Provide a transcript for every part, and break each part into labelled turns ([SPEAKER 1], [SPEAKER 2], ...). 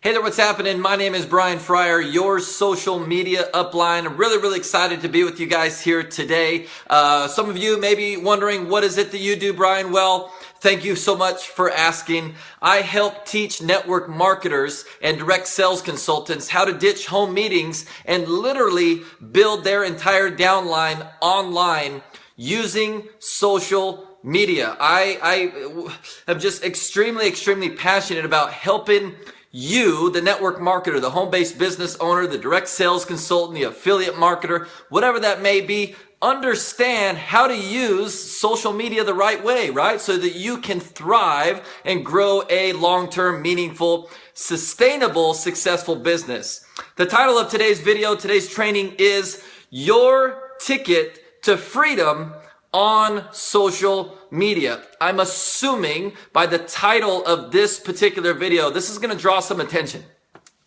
[SPEAKER 1] Hey there, what's happening? My name is Brian Fryer, your social media upline. I'm really excited to be with you guys here today. Some of you may be wondering, what is it that you do, Brian? Well, thank you so much for asking. I help teach network marketers and direct sales consultants how to ditch home meetings and literally build their entire downline online using social media. I am just extremely passionate about helping you, the network marketer, the home-based business owner, the direct sales consultant, the affiliate marketer, whatever that may be, understand how to use social media the right way, right? So that you can thrive and grow a long-term, meaningful, sustainable, successful business. The title of today's video, today's training is Your Ticket to Freedom on Social Media. I'm assuming by the title of this particular video, this is going to draw some attention.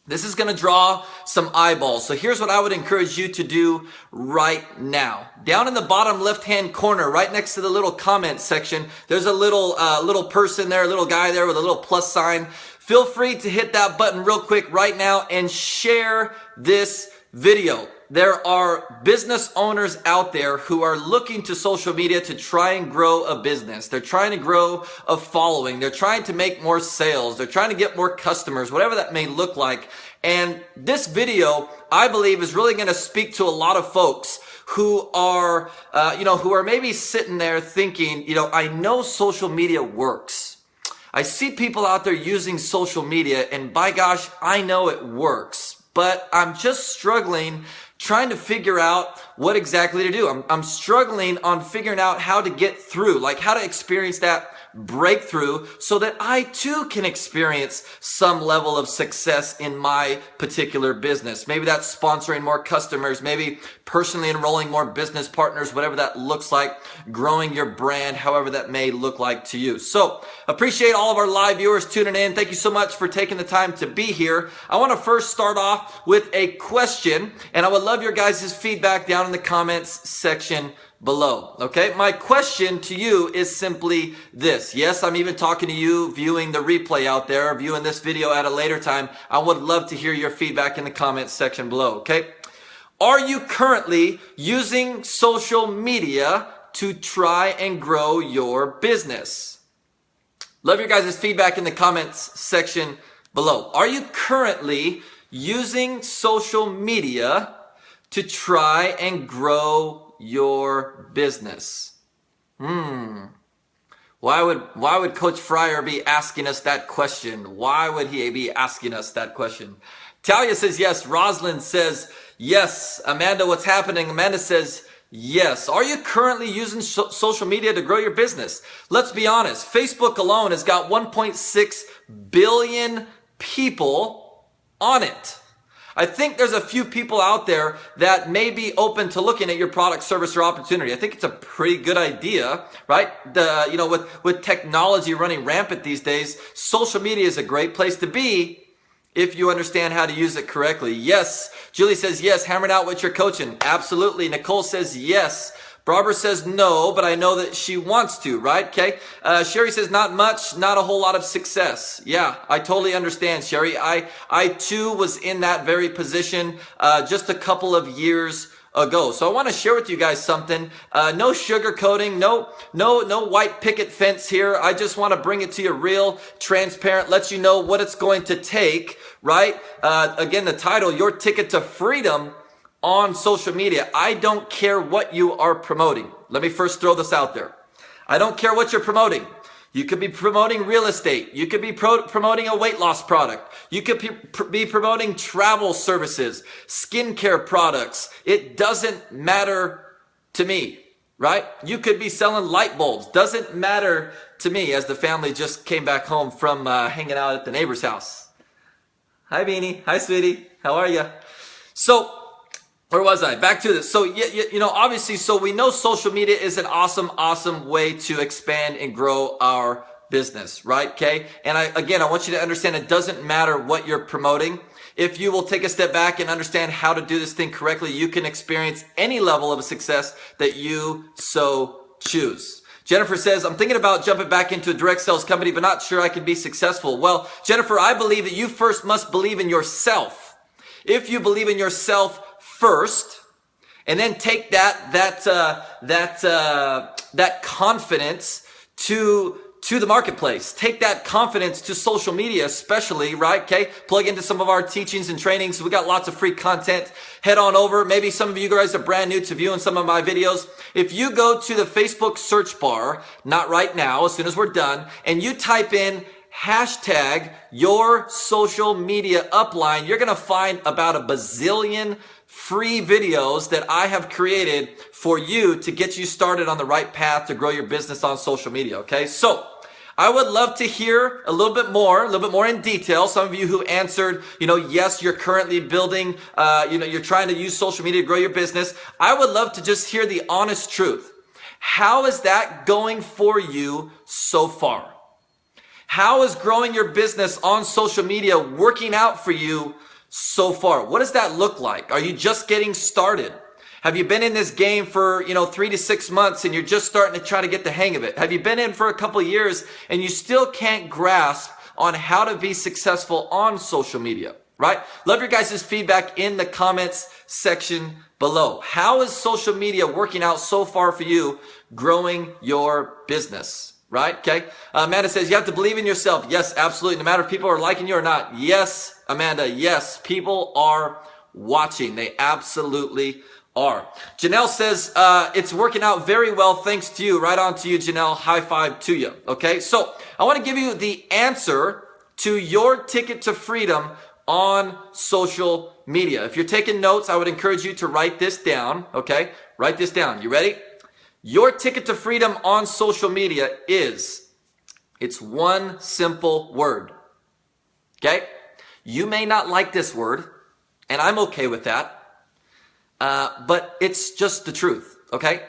[SPEAKER 1] This is going to draw some eyeballs. So here's what I would encourage you to do right now. Down in the bottom left-hand corner, right next to the little comment section, there's a little person there, a little guy there with a little plus sign. Feel free to hit that button real quick right now and share this video. There are business owners out there who are looking to social media to try and grow a business. They're trying to grow a following. They're trying to make more sales. They're trying to get more customers, whatever that may look like. And this video, I believe, is really going to speak to a lot of folks who are, who are maybe sitting there thinking, I know social media works. I see people out there using social media, and by gosh, I know it works. But I'm just struggling trying to figure out what exactly to do. I'm struggling on figuring out how to get through, like how to experience that breakthrough so that I too can experience some level of success in my particular business. Maybe that's sponsoring more customers, maybe personally enrolling more business partners, whatever that looks like, growing your brand, however that may look like to you. So appreciate all of our live viewers tuning in. Thank you so much for taking the time to be here. I want to first start off with a question, and I would love your guys' feedback down in the comments section below. Okay, my question to you is simply this. Yes, I'm even talking to you viewing the replay out there, viewing this video at a later time. I would love to hear your feedback in the comments section below. Okay, are you currently using social media to try and grow your business? Love your guys' feedback in the comments section below. Are you currently using social media to try and grow your business? Why would Coach Fryer be asking us that question? Why would he be asking us that question? Talia says yes. Rosalind says yes. Amanda, what's happening? Amanda says yes. Are you currently using social media to grow your business? Let's be honest. Facebook alone has got 1.6 billion people on it. I think there's a few people out there that may be open to looking at your product, service, or opportunity. I think it's a pretty good idea, right? With technology running rampant these days, social media is a great place to be if you understand how to use it correctly. Yes. Julie says yes. Hammer it out with your coaching. Absolutely. Nicole says yes. Barbara says no, but I know that she wants to, right? Okay. Sherry says not much, not a whole lot of success. Yeah, I totally understand, Sherry. I too was in that very position just a couple of years ago. So I want to share with you guys something. No sugarcoating, no white picket fence here. I just want to bring it to you real, transparent, let you know what it's going to take, right? Again, the title, Your Ticket to Freedom on Social Media. I don't care what you are promoting. Let me first throw this out there. I don't care what you're promoting. You could be promoting real estate. You could be promoting a weight loss product. You could be promoting travel services, skincare products. It doesn't matter to me, right? You could be selling light bulbs. Doesn't matter to me, as the family just came back home from hanging out at the neighbor's house. Hi, Beanie. Hi, sweetie. How are you? So, where was I? Back to this. So, obviously, so we know social media is an awesome way to expand and grow our business, right? Okay. And I want you to understand it doesn't matter what you're promoting. If you will take a step back and understand how to do this thing correctly, you can experience any level of success that you so choose. Jennifer says, I'm thinking about jumping back into a direct sales company, but not sure I can be successful. Well, Jennifer, I believe that you first must believe in yourself. If you believe in yourself first, and then take that confidence to the marketplace. Take that confidence to social media, especially, right? Okay. Plug into some of our teachings and trainings. We got lots of free content. Head on over. Maybe some of you guys are brand new to viewing some of my videos. If you go to the Facebook search bar, not right now, as soon as we're done, and you type in hashtag your social media upline, you're going to find about a bazillion free videos that I have created for you to get you started on the right path to grow your business on social media. Okay. So I would love to hear a little bit more in detail. Some of you who answered, yes, you're currently building, you're trying to use social media to grow your business. I would love to just hear the honest truth. How is that going for you so far? How is growing your business on social media working out for you so far? What does that look like? Are you just getting started? Have you been in this game for, 3 to 6 months and you're just starting to try to get the hang of it? Have you been in for a couple of years and you still can't grasp on how to be successful on social media, right? Love your guys' feedback in the comments section below. How is social media working out so far for you growing your business, right? Okay. Amanda says you have to believe in yourself. Yes, absolutely. No matter if people are liking you or not. Yes, Amanda. Yes, people are watching. They absolutely are. Janelle says, it's working out very well. Thanks to you. Right on to you, Janelle. High five to you. Okay. So I want to give you the answer to your ticket to freedom on social media. If you're taking notes, I would encourage you to write this down. Okay. Write this down. You ready? Your ticket to freedom on social media it's one simple word. Okay. You may not like this word, and I'm okay with that. But it's just the truth, okay?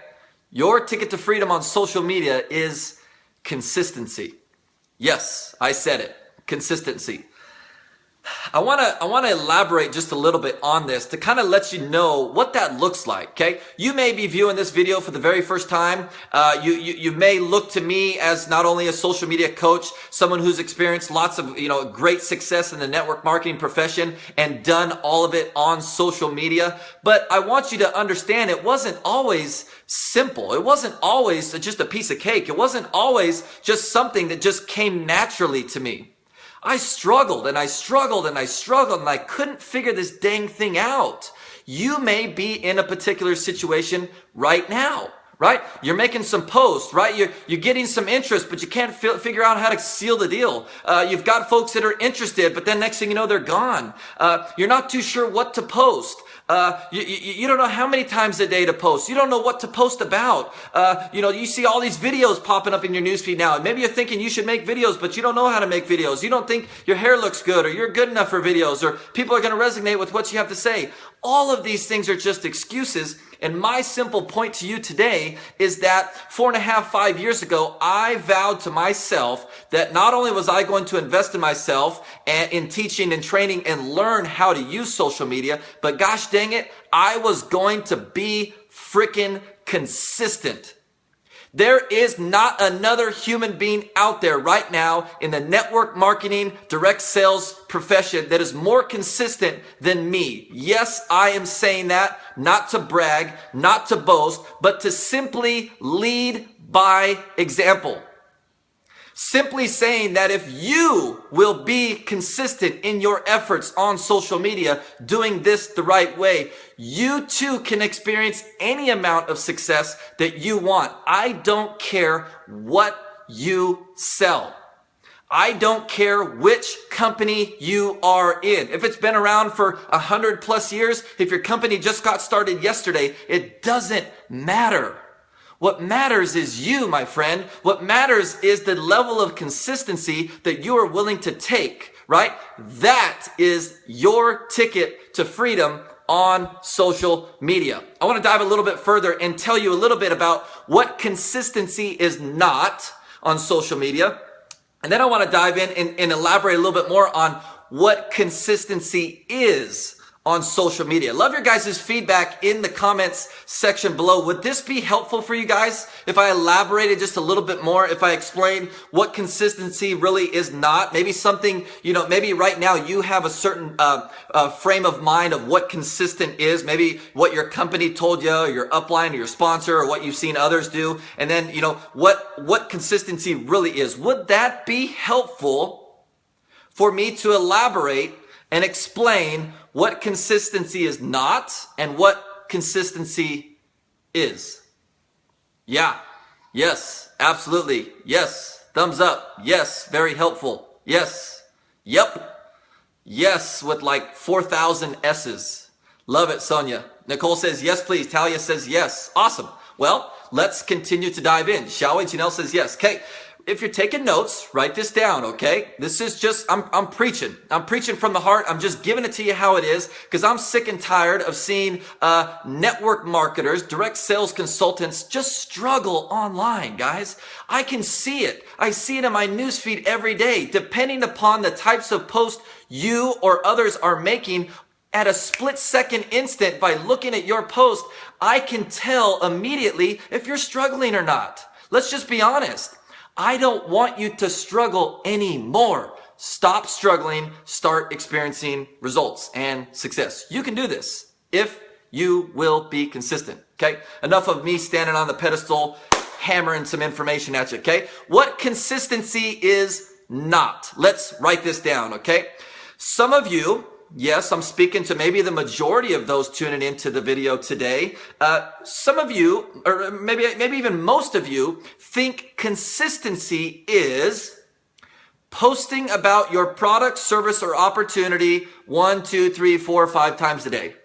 [SPEAKER 1] Your ticket to freedom on social media is consistency. Yes, I said it. Consistency. I want to elaborate just a little bit on this to kind of let you know what that looks like, okay? You may be viewing this video for the very first time. You may look to me as not only a social media coach, someone who's experienced lots of, great success in the network marketing profession and done all of it on social media. But I want you to understand it wasn't always simple. It wasn't always just a piece of cake. It wasn't always just something that just came naturally to me. I struggled and I struggled and I struggled and I couldn't figure this dang thing out. You may be in a particular situation right now, right? You're making some posts, right? You're getting some interest, but you can't figure out how to seal the deal. You've got folks that are interested, but then next thing you know, they're gone. You're not too sure what to post. You don't know how many times a day to post. You don't know what to post about. You see all these videos popping up in your newsfeed now. And maybe you're thinking you should make videos, but you don't know how to make videos. You don't think your hair looks good or you're good enough for videos or people are going to resonate with what you have to say. All of these things are just excuses. And my simple point to you today is that 4.5, 5 years ago, I vowed to myself that not only was I going to invest in myself and in teaching and training and learn how to use social media, but gosh dang it, I was going to be freaking consistent. There is not another human being out there right now in the network marketing, direct sales profession that is more consistent than me. Yes, I am saying that not to brag, not to boast, but to simply lead by example. Simply saying that if you will be consistent in your efforts on social media, doing this the right way, you too can experience any amount of success that you want. I don't care what you sell. I don't care which company you are in. If it's been around for 100+ years, if your company just got started yesterday, it doesn't matter. What matters is you, my friend. What matters is the level of consistency that you are willing to take, right? That is your ticket to freedom on social media. I want to dive a little bit further and tell you a little bit about what consistency is not on social media. And then I want to dive in and elaborate a little bit more on what consistency is on social media. Love your guys' feedback in the comments section below. Would this be helpful for you guys if I elaborated just a little bit more, if I explained what consistency really is not? Maybe something, maybe right now you have a certain frame of mind of what consistent is, maybe what your company told you, or your upline, or your sponsor, or what you've seen others do, and then, what consistency really is. Would that be helpful for me to elaborate and explain what consistency is not and what consistency is? Yeah. Yes. Absolutely. Yes. Thumbs up. Yes. Very helpful. Yes. Yep. Yes. With like 4,000 S's. Love it, Sonia. Nicole says, yes, please. Talia says, yes. Awesome. Well, let's continue to dive in, shall we? Janelle says, yes. Okay. If you're taking notes, write this down, okay? This is just, I'm preaching. I'm preaching from the heart. I'm just giving it to you how it is, because I'm sick and tired of seeing network marketers, direct sales consultants just struggle online, guys. I can see it. I see it in my newsfeed every day. Depending upon the types of posts you or others are making, at a split second instant by looking at your post, I can tell immediately if you're struggling or not. Let's just be honest. I don't want you to struggle anymore. Stop struggling, start experiencing results and success. You can do this if you will be consistent, okay? Enough of me standing on the pedestal, hammering some information at you, okay? What consistency is not? Let's write this down, okay? Some of you, yes, I'm speaking to maybe the majority of those tuning into the video today. Some of you, or maybe even most of you, think consistency is posting about your product, service, or opportunity 1, 2, 3, 4, 5 times a day.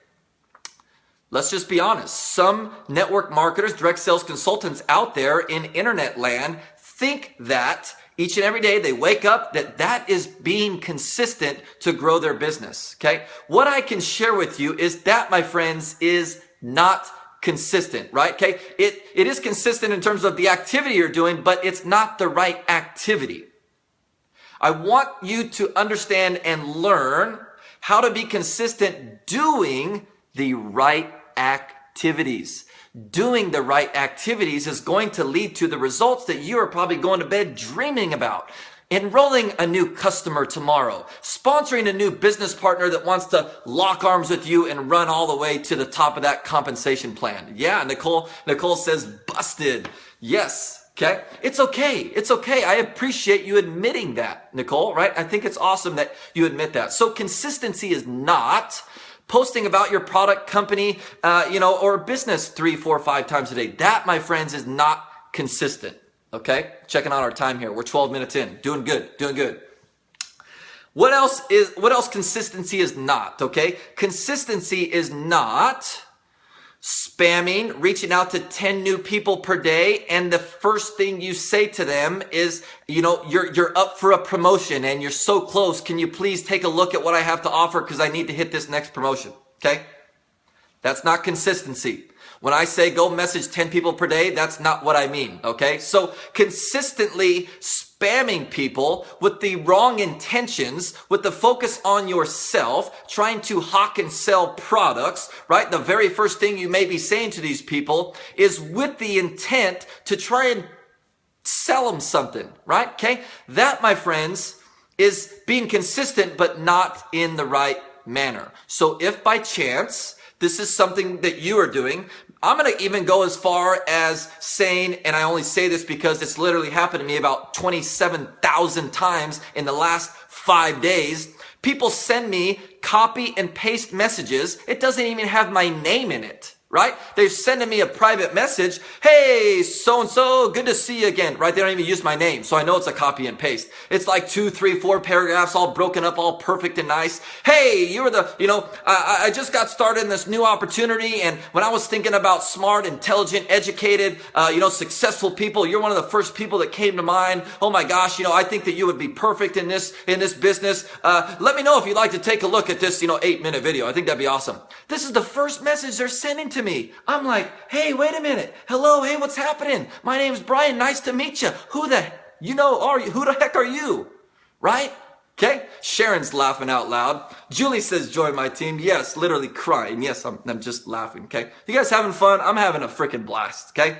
[SPEAKER 1] Let's just be honest. Some network marketers, direct sales consultants out there in internet land think that each and every day they wake up, that is being consistent to grow their business, okay? What I can share with you is that, my friends, is not consistent, right? Okay? It is consistent in terms of the activity you're doing, but it's not the right activity. I want you to understand and learn how to be consistent doing the right activities. Doing the right activities is going to lead to the results that you are probably going to bed dreaming about. Enrolling a new customer tomorrow, sponsoring a new business partner that wants to lock arms with you and run all the way to the top of that compensation plan. Yeah, Nicole says busted. Yes. Okay. It's okay. It's okay. I appreciate you admitting that, Nicole, right? I think it's awesome that you admit that. So consistency is not posting about your product, company, or business 3, 4, 5 times a day. That, my friends, is not consistent. Okay? Checking on our time here. We're 12 minutes in. Doing good. What else consistency is not, okay? Consistency is not spamming, reaching out to 10 new people per day, and the first thing you say to them is, you're up for a promotion and you're so close. Can you please take a look at what I have to offer because I need to hit this next promotion, okay? That's not consistency. When I say go message 10 people per day, that's not what I mean, okay? So consistently spamming people with the wrong intentions, with the focus on yourself, trying to hawk and sell products, right? The very first thing you may be saying to these people is with the intent to try and sell them something, right? Okay? That, my friends, is being consistent, but not in the right manner. So if by chance this is something that you are doing, I'm going to even go as far as saying, and I only say this because it's literally happened to me about 27,000 times in the last 5 days. People send me copy and paste messages. It doesn't even have my name in it, right? They're sending me a private message. Hey, so-and-so, good to see you again, right? They don't even use my name. So I know it's a copy and paste. It's like 2, 3, 4 paragraphs, all broken up, all perfect and nice. Hey, you were I just got started in this new opportunity. And when I was thinking about smart, intelligent, educated, successful people, you're one of the first people that came to mind. Oh my gosh, I think that you would be perfect in this business. Let me know if you'd like to take a look at this, 8-minute video. I think that'd be awesome. This is the first message they're sending to me. I'm like, hey, wait a minute. Hello, hey, what's happening? My name's Brian. Nice to meet you. Who the heck are you? Right? Okay? Sharon's laughing out loud. Julie says, join my team. Yes, literally crying. Yes, I'm just laughing, okay? You guys having fun? I'm having a freaking blast, okay?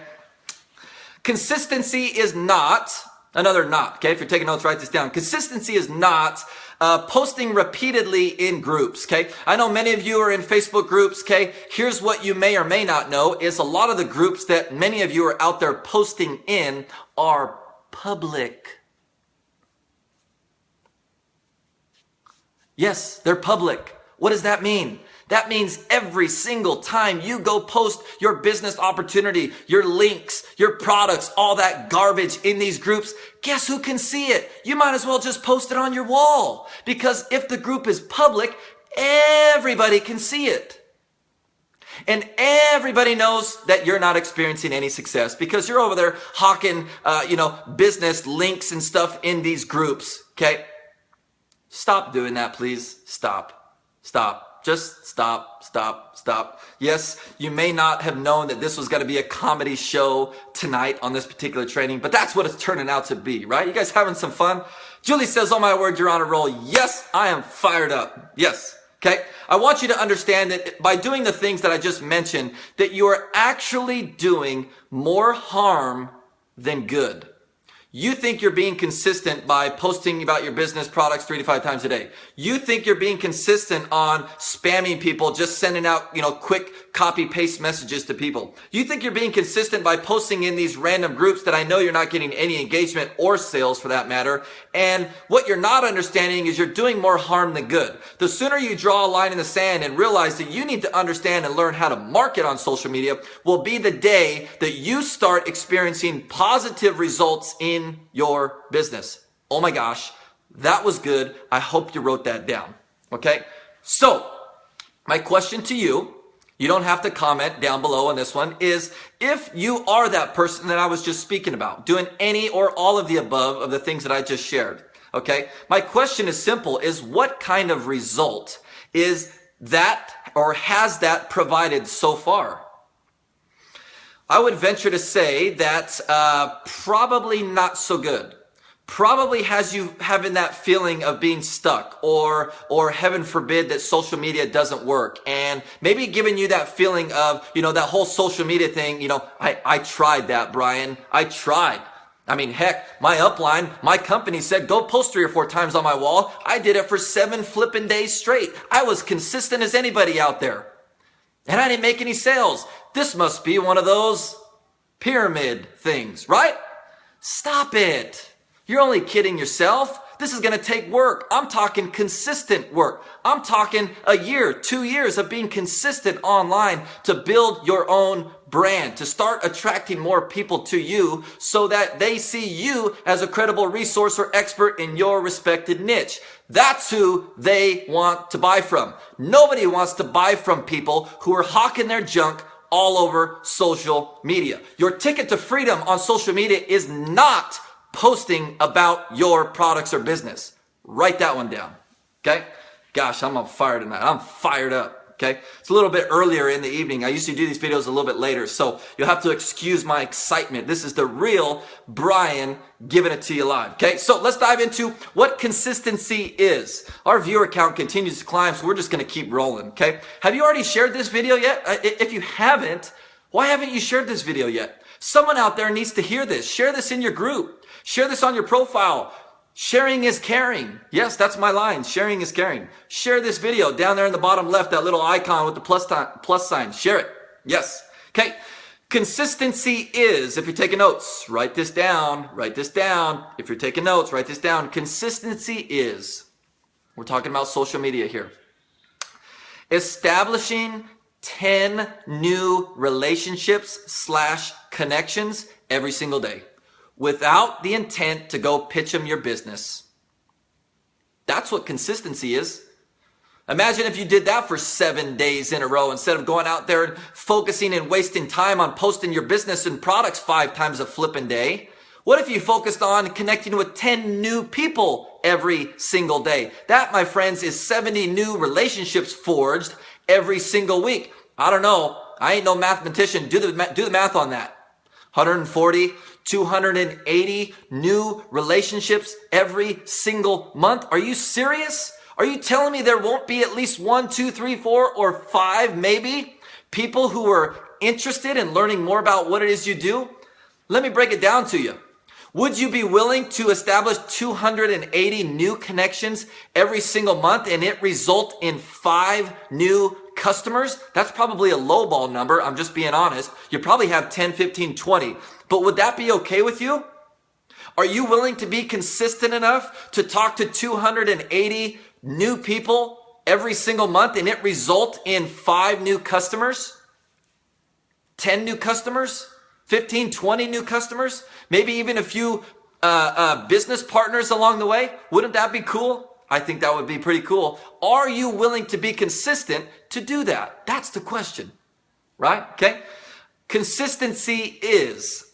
[SPEAKER 1] Consistency is not, another not, okay? If you're taking notes, write this down. Consistency is not posting repeatedly in groups, okay? I know many of you are in Facebook groups, okay? Here's what you may or may not know is a lot of the groups that many of you are out there posting in are public. Yes, they're public. What does that mean? That means every single time you go post your business opportunity, your links, your products, all that garbage in these groups, guess who can see it? You might as well just post it on your wall. Because if the group is public, everybody can see it. And everybody knows that you're not experiencing any success because you're over there hawking, business links and stuff in these groups, okay? Stop doing that, please. Stop. Just stop. Yes, you may not have known that this was going to be a comedy show tonight on this particular training, but that's what it's turning out to be, right? You guys having some fun? Julie says, oh my word, you're on a roll. Yes, I am fired up. Yes. Okay. I want you to understand that by doing the things that I just mentioned, that you are actually doing more harm than good. You think you're being consistent by posting about your business products 3 to 5 times a day. You think you're being consistent on spamming people, just sending out, quick copy paste messages to people. You think you're being consistent by posting in these random groups that I know you're not getting any engagement or sales for that matter. And what you're not understanding is you're doing more harm than good. The sooner you draw a line in the sand and realize that you need to understand and learn how to market on social media will be the day that you start experiencing positive results in your business. Oh my gosh, that was good. I hope you wrote that down. Okay. So my question to you, you don't have to comment down below on this one, is if you are that person that I was just speaking about, doing any or all of the above of the things that I just shared. Okay. My question is simple, is what kind of result is that or has that provided so far? I would venture to say that probably not so good. Probably has you having that feeling of being stuck or heaven forbid that social media doesn't work. And maybe giving you that feeling of, that whole social media thing, I tried that, Brian. I tried. I mean, heck, my upline, my company said, go post 3 or 4 times on my wall. I did it for 7 flipping days straight. I was consistent as anybody out there. And I didn't make any sales. This must be one of those pyramid things, right? Stop it. You're only kidding yourself. This is going to take work. I'm talking consistent work. I'm talking a year, 2 years of being consistent online to build your own brand, to start attracting more people to you so that they see you as a credible resource or expert in your respected niche. That's who they want to buy from. Nobody wants to buy from people who are hawking their junk all over social media. Your ticket to freedom on social media is not posting about your products or business. Write that one down. Okay? Gosh, I'm on fire tonight. I'm fired up. Okay? It's a little bit earlier in the evening. I used to do these videos a little bit later, so you'll have to excuse my excitement. This is the real Brian giving it to you live. Okay? So let's dive into what consistency is. Our viewer count continues to climb, so we're just going to keep rolling. Okay? Have you already shared this video yet? If you haven't, why haven't you shared this video yet? Someone out there needs to hear this. Share this in your group. Share this on your profile. Sharing is caring. Yes, that's my line. Sharing is caring. Share this video down there in the bottom left, that little icon with the plus sign. Share it. Yes. Okay. Consistency is, if you're taking notes, write this down. Write this down. If you're taking notes, write this down. Consistency is, we're talking about social media here, establishing 10 new relationships / connections every single day, without the intent to go pitch them your business. That's what consistency is. Imagine if you did that for 7 days in a row instead of going out there and focusing and wasting time on posting your business and products 5 times a flipping day. What if you focused on connecting with 10 new people every single day? That, my friends, is 70 new relationships forged every single week. I don't know. I ain't no mathematician. Do the math on that. 140, 280 new relationships every single month? Are you serious? Are you telling me there won't be at least 1, 2, 3, 4, or 5 maybe people who are interested in learning more about what it is you do? Let me break it down to you. Would you be willing to establish 280 new connections every single month and it result in 5 new customers? That's probably a lowball number. I'm just being honest. You probably have 10, 15, 20. But would that be okay with you? Are you willing to be consistent enough to talk to 280 new people every single month and it result in 5 new customers? 10 new customers? 15, 20 new customers? Maybe even a few business partners along the way? Wouldn't that be cool? I think that would be pretty cool. Are you willing to be consistent to do that? That's the question, right? Okay. Consistency is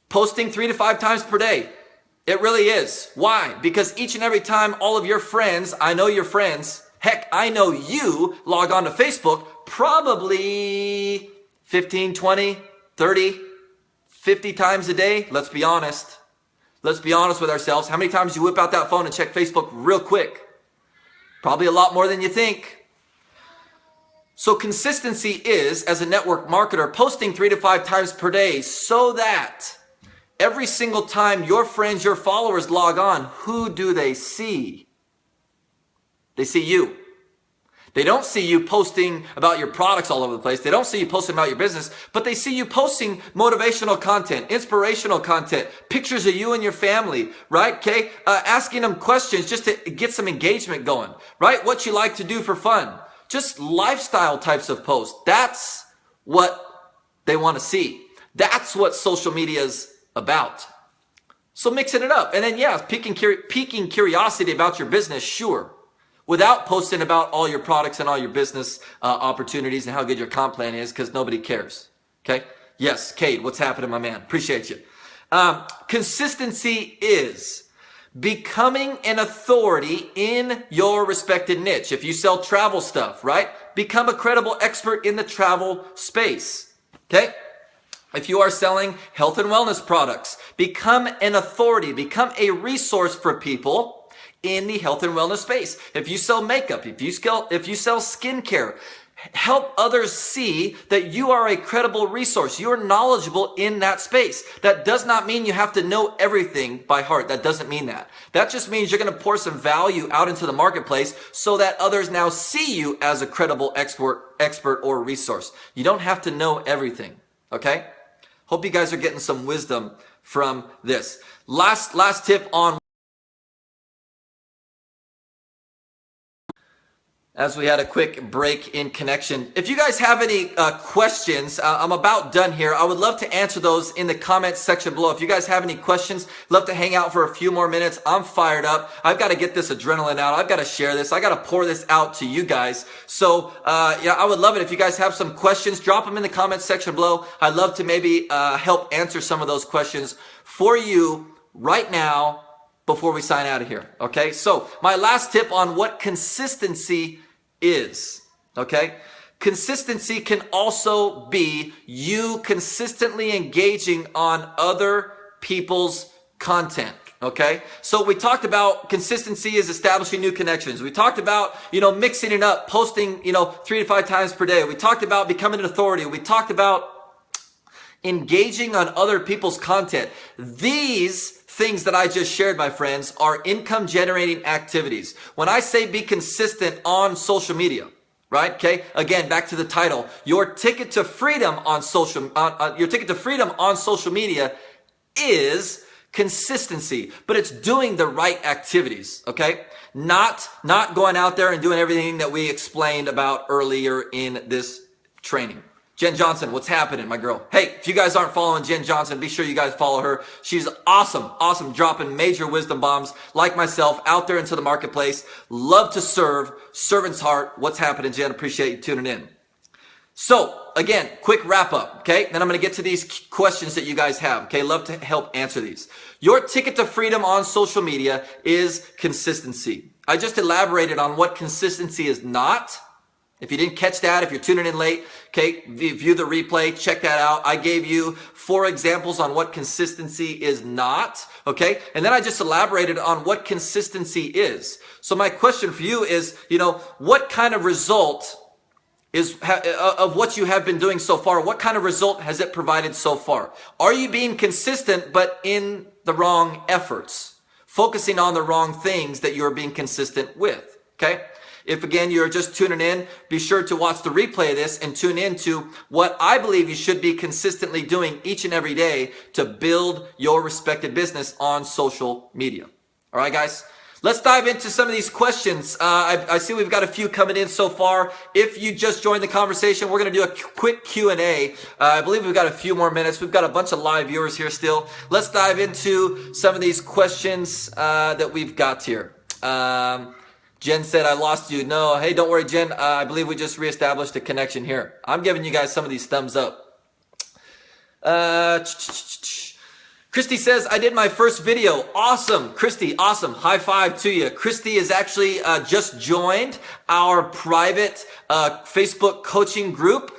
[SPEAKER 1] posting 3 to 5 times per day. It really is. Why? Because each and every time all of your friends, I know your friends, heck, I know you log on to Facebook probably 15, 20, 30, 50 times a day. Let's be honest. Let's be honest with ourselves. How many times do you whip out that phone and check Facebook real quick? Probably a lot more than you think. So consistency is, as a network marketer, posting 3 to 5 times per day so that every single time your friends, your followers log on, who do they see? They see you. They don't see you posting about your products all over the place. They don't see you posting about your business, but they see you posting motivational content, inspirational content, pictures of you and your family, right? Okay. Asking them questions just to get some engagement going, right? What you like to do for fun, just lifestyle types of posts. That's what they want to see. That's what social media is about. So mixing it up. And then, yeah, piquing curiosity about your business, sure. Without posting about all your products and all your business opportunities and how good your comp plan is, because nobody cares. Okay? Yes, Cade, what's happening, my man? Appreciate you. Consistency is becoming an authority in your respected niche. If you sell travel stuff, right? Become a credible expert in the travel space. Okay? If you are selling health and wellness products, become an authority, become a resource for people in the health and wellness space. If you sell makeup, if you sell skincare, help others see that you are a credible resource. You're knowledgeable in that space. That does not mean you have to know everything by heart. That doesn't mean that. That just means you're going to pour some value out into the marketplace so that others now see you as a credible expert or resource. You don't have to know everything. Okay? Hope you guys are getting some wisdom from this. Last tip on, as we had a quick break in connection. If you guys have any questions, I'm about done here. I would love to answer those in the comments section below. If you guys have any questions, love to hang out for a few more minutes. I'm fired up. I've got to get this adrenaline out. I've got to share this. I got to pour this out to you guys. So, yeah, I would love it if you guys have some questions. Drop them in the comments section below. I'd love to maybe help answer some of those questions for you right now before we sign out of here. Okay, so my last tip on what consistency is, okay? Consistency can also be you consistently engaging on other people's content, okay? So we talked about consistency is establishing new connections. We talked about, mixing it up, posting, 3 to 5 times per day. We talked about becoming an authority. We talked about engaging on other people's content. These things that I just shared, my friends, are income generating activities. When I say be consistent on social media, right? Okay. Again, back to the title, your ticket to freedom on social media is consistency, but it's doing the right activities. Okay. Not going out there and doing everything that we explained about earlier in this training. Jen Johnson, what's happening, my girl? Hey, if you guys aren't following Jen Johnson, be sure you guys follow her. She's awesome, dropping major wisdom bombs like myself out there into the marketplace. Love to serve, servant's heart. What's happening, Jen? Appreciate you tuning in. So, again, quick wrap up, okay? Then I'm going to get to these questions that you guys have, okay? Love to help answer these. Your ticket to freedom on social media is consistency. I just elaborated on what consistency is not, If you didn't catch that, if you're tuning in late, okay, view the replay, check that out. I gave you 4 examples on what consistency is not, okay? And then I just elaborated on what consistency is. So my question for you is, what kind of result is of what you have been doing so far? What kind of result has it provided so far? Are you being consistent but in the wrong efforts? Focusing on the wrong things that you're being consistent with, okay? If again, you're just tuning in, be sure to watch the replay of this and tune into what I believe you should be consistently doing each and every day to build your respected business on social media. All right, guys, let's dive into some of these questions. I see we've got a few coming in so far. If you just joined the conversation, we're going to do a quick Q&A. I believe we've got a few more minutes. We've got a bunch of live viewers here still. Let's dive into some of these questions that we've got here. Jen said, I lost you. No, hey, don't worry, Jen. I believe we just reestablished a connection here. I'm giving you guys some of these thumbs up. Christy says, I did my first video. Awesome. Christy, awesome. High five to you. Christy is actually just joined our private Facebook coaching group.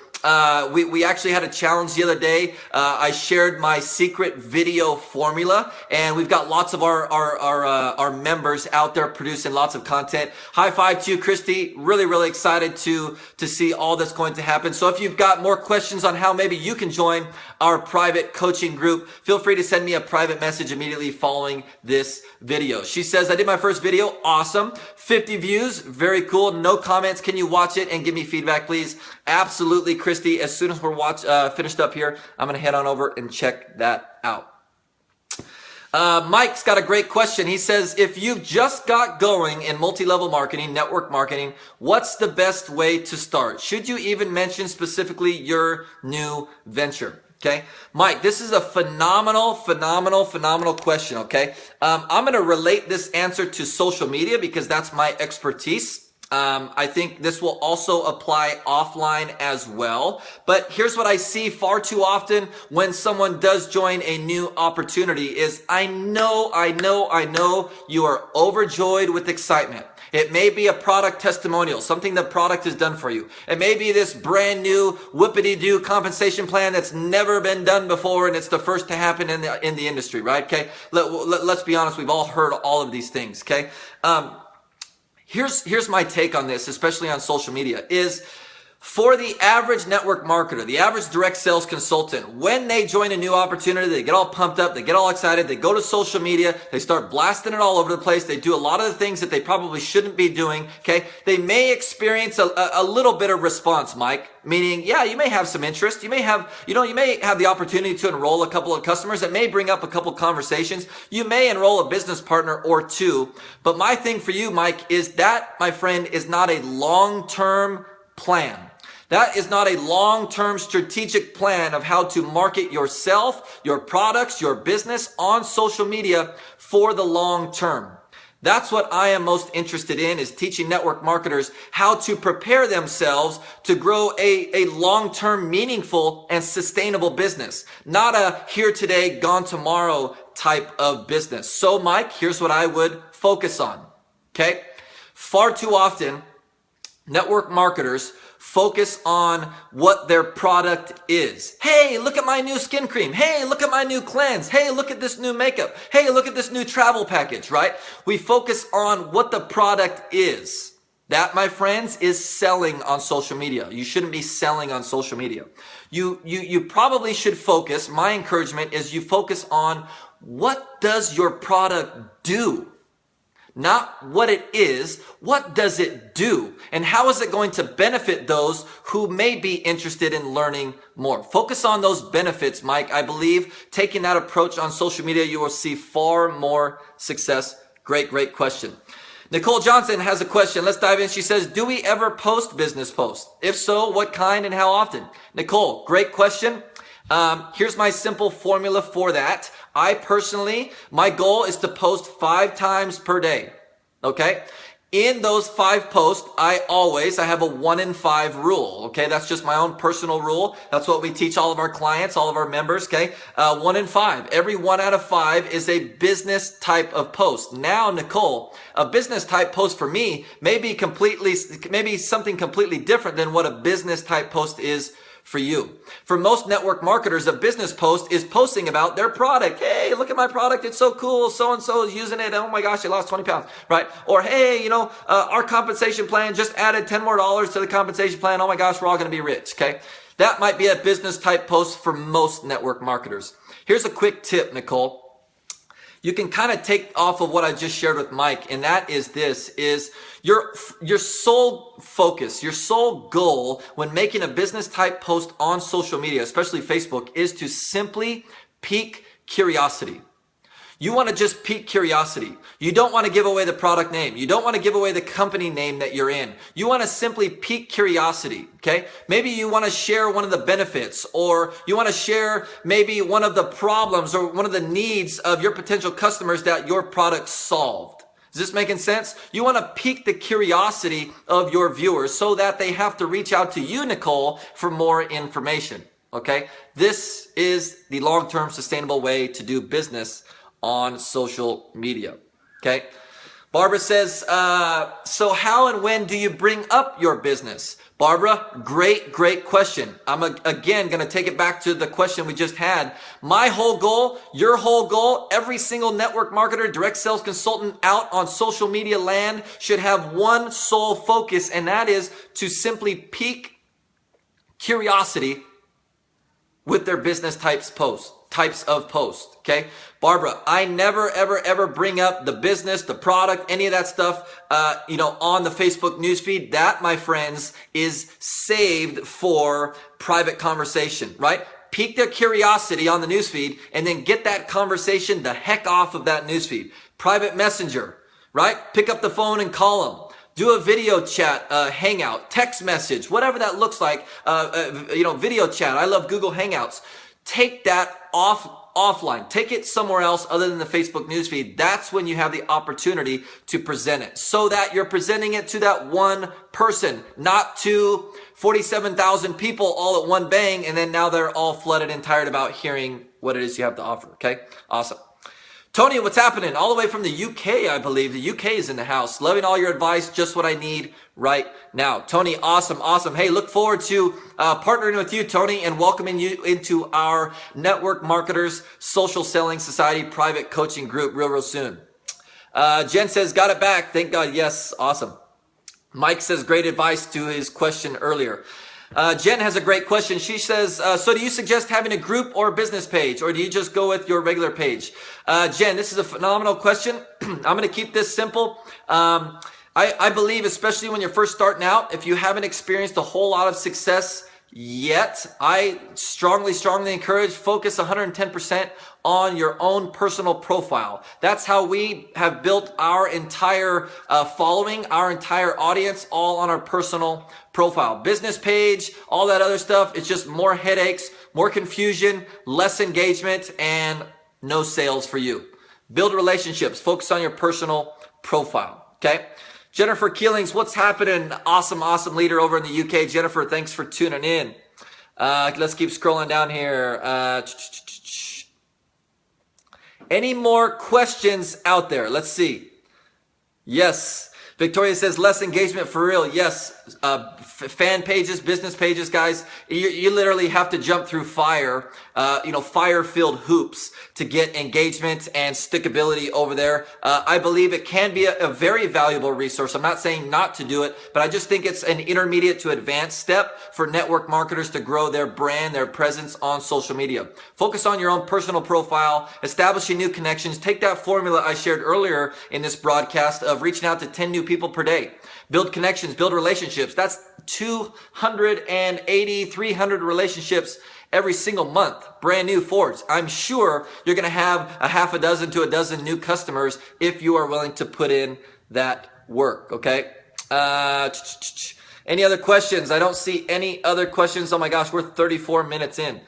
[SPEAKER 1] We actually had a challenge the other day. I shared my secret video formula, and we've got lots of our members out there producing lots of content. High five to you, Christy. Really excited to see all that's going to happen. So if you've got more questions on how maybe you can join our private coaching group, feel free to send me a private message immediately following this video. She says, I did my first video. Awesome. 50 views. Very cool. No comments. Can you watch it and give me feedback, please? Absolutely, Christy. As soon as we're finished up here, I'm going to head on over and check that out. Mike's got a great question. He says, if you've just got going in multi-level marketing, network marketing, what's the best way to start? Should you even mention specifically your new venture? Okay, Mike, this is a phenomenal question, okay? I'm going to relate this answer to social media because that's my expertise. I think this will also apply offline as well. But here's what I see far too often when someone does join a new opportunity is I know you are overjoyed with excitement. It may be a product testimonial, something the product has done for you. It may be this brand new whoopity-doo compensation plan that's never been done before and it's the first to happen in the industry, right? Okay, let's be honest, we've all heard all of these things, okay? Here's my take on this, especially on social media, is for the average network marketer, the average direct sales consultant, when they join a new opportunity, they get all pumped up, they get all excited, they go to social media, they start blasting it all over the place, they do a lot of the things that they probably shouldn't be doing, okay? They may experience a little bit of response, Mike, meaning, yeah, you may have some interest, you may have the opportunity to enroll a couple of customers, it may bring up a couple of conversations, you may enroll a business partner or two, but my thing for you, Mike, is that, my friend, is not a long-term plan. That is not a long-term strategic plan of how to market yourself, your products, your business on social media for the long term. That's what I am most interested in, is teaching network marketers how to prepare themselves to grow a long-term, meaningful, and sustainable business. Not a here today, gone tomorrow type of business. So, Mike, here's what I would focus on. Okay? Far too often, network marketers focus on what their product is. Hey, look at my new skin cream. Hey, look at my new cleanse. Hey, look at this new makeup. Hey, look at this new travel package, right? We focus on what the product is. That, my friends, is selling on social media. You shouldn't be selling on social media. You probably should focus, my encouragement is you focus on what does your product do? Not what it is, what does it do? And how is it going to benefit those who may be interested in learning more? Focus on those benefits, Mike. I believe taking that approach on social media, you will see far more success. Great question. Nicole Johnson has a question. Let's dive in. She says, do we ever post business posts? If so, what kind and how often? Nicole, great question. Here's my simple formula for that. I personally, my goal is to post 5 times per day. Okay? In those 5 posts, I have a 1 in 5 rule. Okay, that's just my own personal rule. That's what we teach all of our clients, all of our members. Okay, 1 in 5. Every 1 out of 5 is a business type of post. Now, Nicole, a business type post for me may be something completely different than what a business type post is for you. For most network marketers, a business post is posting about their product. Hey, look at my product. It's so cool. So-and-so is using it. Oh my gosh, I lost 20 pounds, right? Or, hey, our compensation plan just added $10 more to the compensation plan. Oh my gosh, we're all going to be rich. Okay. That might be a business type post for most network marketers. Here's a quick tip, Nicole. You can kind of take off of what I just shared with Mike, and that is your sole focus, your sole goal when making a business type post on social media, especially Facebook, is to simply pique curiosity. You want to just pique curiosity. You don't want to give away the product name. You don't want to give away the company name that you're in. You want to simply pique curiosity, okay? Maybe you want to share one of the benefits, or you want to share maybe one of the problems or one of the needs of your potential customers that your product solved. Is this making sense? You want to pique the curiosity of your viewers so that they have to reach out to you, Nicole, for more information, okay? This is the long-term sustainable way to do business on social media. Okay. Barbara says, so how and when do you bring up your business? Barbara, great question. I'm again going to take it back to the question we just had. My whole goal, your whole goal, every single network marketer, direct sales consultant out on social media land should have one sole focus, and that is to simply pique curiosity with their business types of post. Okay. Barbara, I never, ever bring up the business, the product, any of that stuff, on the Facebook newsfeed. That, my friends, is saved for private conversation, right? Pique their curiosity on the newsfeed and then get that conversation the heck off of that newsfeed. Private messenger, right? Pick up the phone and call them. Do a video chat, hangout, text message, whatever that looks like, video chat. I love Google Hangouts. Take that offline. Take it somewhere else other than the Facebook newsfeed. That's when you have the opportunity to present it, so that you're presenting it to that one person, not to 47,000 people all at one bang, and then now they're all flooded and tired about hearing what it is you have to offer. Okay? Awesome. Tony, what's happening? All the way from the UK, I believe. The UK is in the house. Loving all your advice. Just what I need right now. Tony, awesome. Hey, look forward to partnering with you, Tony, and welcoming you into our Network Marketers Social Selling Society private coaching group real soon. Jen says, got it back. Thank God. Yes, awesome. Mike says, great advice to his question earlier. Jen has a great question. She says, so do you suggest having a group or a business page, or do you just go with your regular page? Jen, this is a phenomenal question. I'm going to keep this simple. I believe, especially when you're first starting out, if you haven't experienced a whole lot of success yet, I strongly encourage focus 110% on your own personal profile. That's how we have built our entire following, our entire audience, all on our personal profile. Business page, all that other stuff, it's just more headaches, more confusion, less engagement, and no sales for you. Build relationships. Focus on your personal profile. Okay? Jennifer Keelings, what's happening? Awesome leader over in the UK. Jennifer, thanks for tuning in. Let's keep scrolling down here. Any more questions out there? Let's see. Yes. Victoria says less engagement for real. Yes. Fan pages, business pages, guys. You literally have to jump through fire, fire-filled hoops to get engagement and stickability over there. I believe it can be a very valuable resource. I'm not saying not to do it, but I just think it's an intermediate to advanced step for network marketers to grow their brand, their presence on social media. Focus on your own personal profile, establishing new connections. Take that formula I shared earlier in this broadcast of reaching out to 10 new people per day. Build connections, build relationships. That's 280, 300 relationships every single month. Brand new forwards. I'm sure you're going to have a half a dozen to a dozen new customers if you are willing to put in that work. Okay. Any other questions? I don't see any other questions. Oh my gosh, we're 34 minutes in.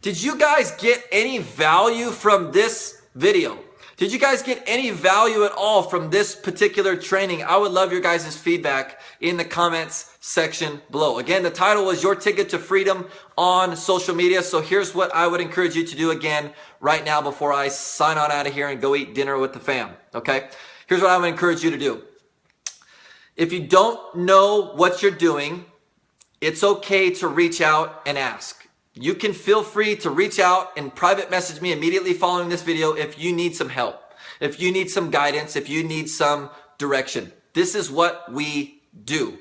[SPEAKER 1] Did you guys get any value from this video? Did you guys get any value at all from this particular training? I would love your guys' feedback in the comments section below. Again, the title was Your Ticket to Freedom on Social Media. So here's what I would encourage you to do again right now before I sign on out of here and go eat dinner with the fam. Okay? Here's what I would encourage you to do. If you don't know what you're doing, it's okay to reach out and ask. You can feel free to reach out and private message me immediately following this video if you need some help, if you need some guidance, if you need some direction. This is what we do.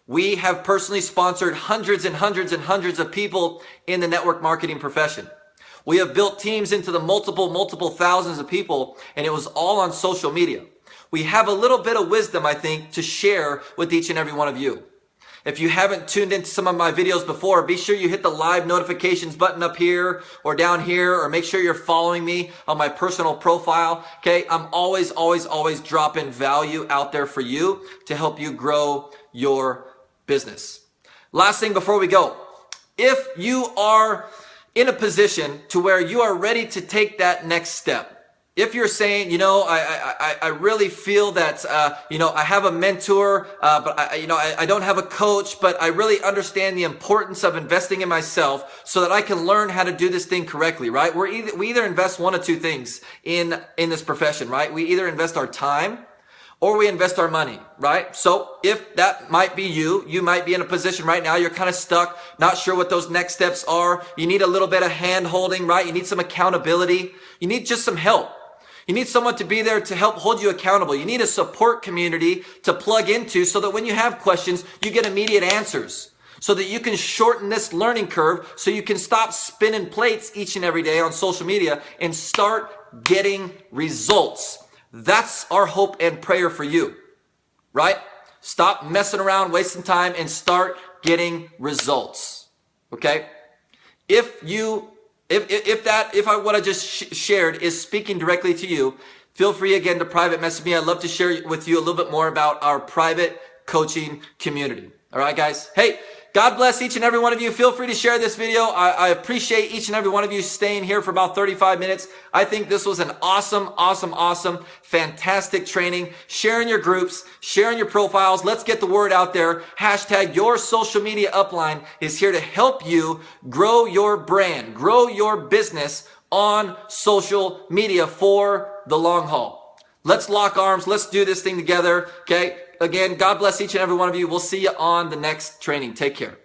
[SPEAKER 1] We have personally sponsored hundreds and hundreds and hundreds of people in the network marketing profession. We have built teams into the multiple thousands of people, and it was all on social media. We have a little bit of wisdom, I think, to share with each and every one of you. If you haven't tuned into some of my videos before, be sure you hit the live notifications button up here or down here, or make sure you're following me on my personal profile. Okay, I'm always dropping value out there for you to help you grow your business. Last thing before we go, if you are in a position to where you are ready to take that next step, if you're saying, I really feel that, I have a mentor, but I don't have a coach, but I really understand the importance of investing in myself so that I can learn how to do this thing correctly, right? We either invest one of two things in this profession, right? We either invest our time or we invest our money, right? So if that might be you, you might be in a position right now, you're kind of stuck, not sure what those next steps are. You need a little bit of hand holding, right? You need some accountability. You need just some help. You need someone to be there to help hold you accountable. You need a support community to plug into so that when you have questions, you get immediate answers so that you can shorten this learning curve so you can stop spinning plates each and every day on social media and start getting results. That's our hope and prayer for you, right? Stop messing around, wasting time, and start getting results, okay? If what I just shared is speaking directly to you, feel free again to private message me. I'd love to share with you a little bit more about our private coaching community. All right, guys. Hey, God bless each and every one of you. Feel free to share this video. I appreciate each and every one of you staying here for about 35 minutes. I think this was an awesome, fantastic training. Sharing your groups, sharing your profiles. Let's get the word out there. Hashtag Your Social Media Upline is here to help you grow your brand, grow your business on social media for the long haul. Let's lock arms. Let's do this thing together. Okay. Again, God bless each and every one of you. We'll see you on the next training. Take care.